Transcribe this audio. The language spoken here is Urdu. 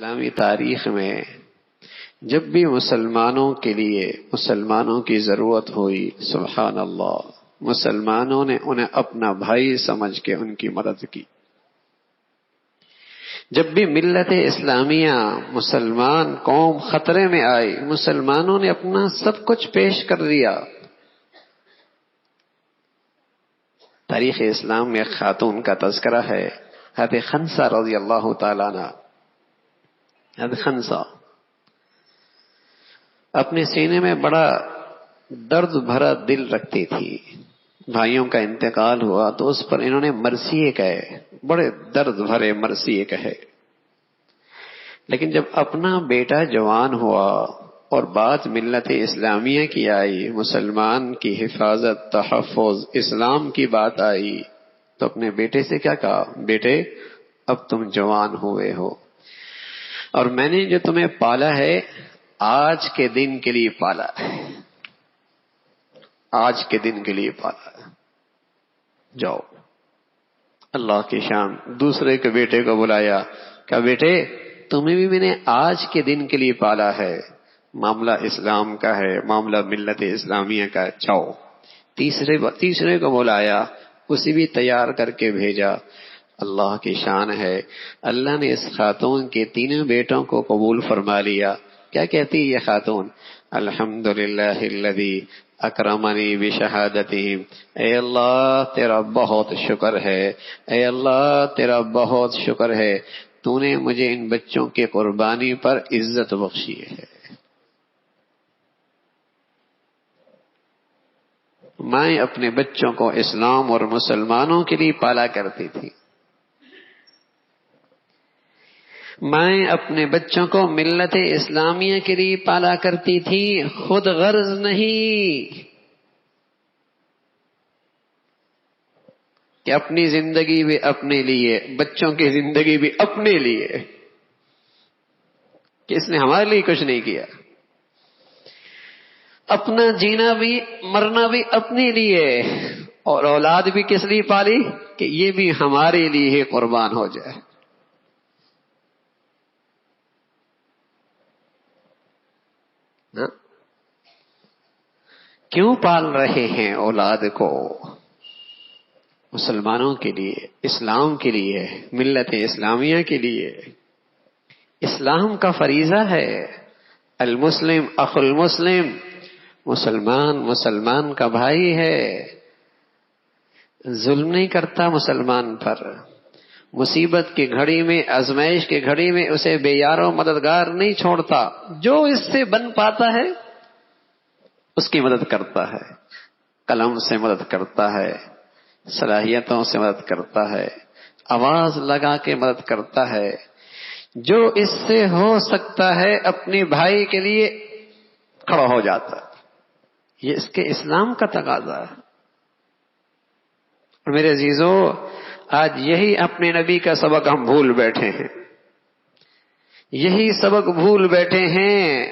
اسلامی تاریخ میں جب بھی مسلمانوں کے لیے مسلمانوں کی ضرورت ہوئی، سبحان اللہ، مسلمانوں نے انہیں اپنا بھائی سمجھ کے ان کی مدد کی۔ جب بھی ملت اسلامیہ مسلمان قوم خطرے میں آئی، مسلمانوں نے اپنا سب کچھ پیش کر دیا۔ تاریخ اسلام میں ایک خاتون کا تذکرہ ہے، حضرت خنسا رضی اللہ تعالیٰ عنہ۔ حضرت خنسا اپنے سینے میں بڑا درد بھرا دل رکھتی تھی۔ بھائیوں کا انتقال ہوا تو اس پر انہوں نے مرثیے کہے، بڑے درد بھرے مرثیے کہے۔ لیکن جب اپنا بیٹا جوان ہوا اور بات ملت اسلامیہ کی آئی، مسلمان کی حفاظت، تحفظ، اسلام کی بات آئی، تو اپنے بیٹے سے کیا کہا؟ بیٹے اب تم جوان ہوئے ہو اور میں نے جو تمہیں پالا ہے آج کے دن کے لیے پالا ہے، آج کے دن کے لیے پالا ہے، جاؤ۔ اللہ کی شان، دوسرے کے بیٹے کو بلایا، کہا بیٹے تمہیں بھی میں نے آج کے دن کے لیے پالا ہے، معاملہ اسلام کا ہے، معاملہ ملت اسلامیہ کا ہے، جاؤ۔ تیسرے کو بلایا، اسے بھی تیار کر کے بھیجا۔ اللہ کی شان ہے، اللہ نے اس خاتون کے تینوں بیٹوں کو قبول فرما لیا۔ کیا کہتی یہ خاتون؟ الحمدللہ الذی اکرمنی بشہادتہم، اے اللہ تیرا بہت شکر ہے، اے اللہ تیرا بہت شکر ہے، تو نے مجھے ان بچوں کی قربانی پر عزت بخشی ہے۔ میں اپنے بچوں کو اسلام اور مسلمانوں کے لیے پالا کرتی تھی، میں اپنے بچوں کو ملت اسلامیہ کے لیے پالا کرتی تھی، خود غرض نہیں کہ اپنی زندگی بھی اپنے لیے، بچوں کی زندگی بھی اپنے لیے، کہ اس نے ہمارے لیے کچھ نہیں کیا، اپنا جینا بھی مرنا بھی اپنے لیے، اور اولاد بھی کس لیے پالی؟ کہ یہ بھی ہمارے لیے ہی قربان ہو جائے۔ کیوں پال رہے ہیں اولاد کو؟ مسلمانوں کے لیے، اسلام کے لیے، ملت اسلامیہ کے لیے۔ اسلام کا فریضہ ہے، المسلم اخو المسلم، مسلمان مسلمان کا بھائی ہے، ظلم نہیں کرتا مسلمان پر، مصیبت کی گھڑی میں، آزمائش کی گھڑی میں اسے بے یار و مددگار نہیں چھوڑتا، جو اس سے بن پاتا ہے اس کی مدد کرتا ہے، قلم سے مدد کرتا ہے، صلاحیتوں سے مدد کرتا ہے، آواز لگا کے مدد کرتا ہے، جو اس سے ہو سکتا ہے اپنے بھائی کے لیے کھڑا ہو جاتا ہے۔ یہ اس کے اسلام کا تقاضا ہے۔ اور میرے عزیزو، آج یہی اپنے نبی کا سبق ہم بھول بیٹھے ہیں، یہی سبق بھول بیٹھے ہیں۔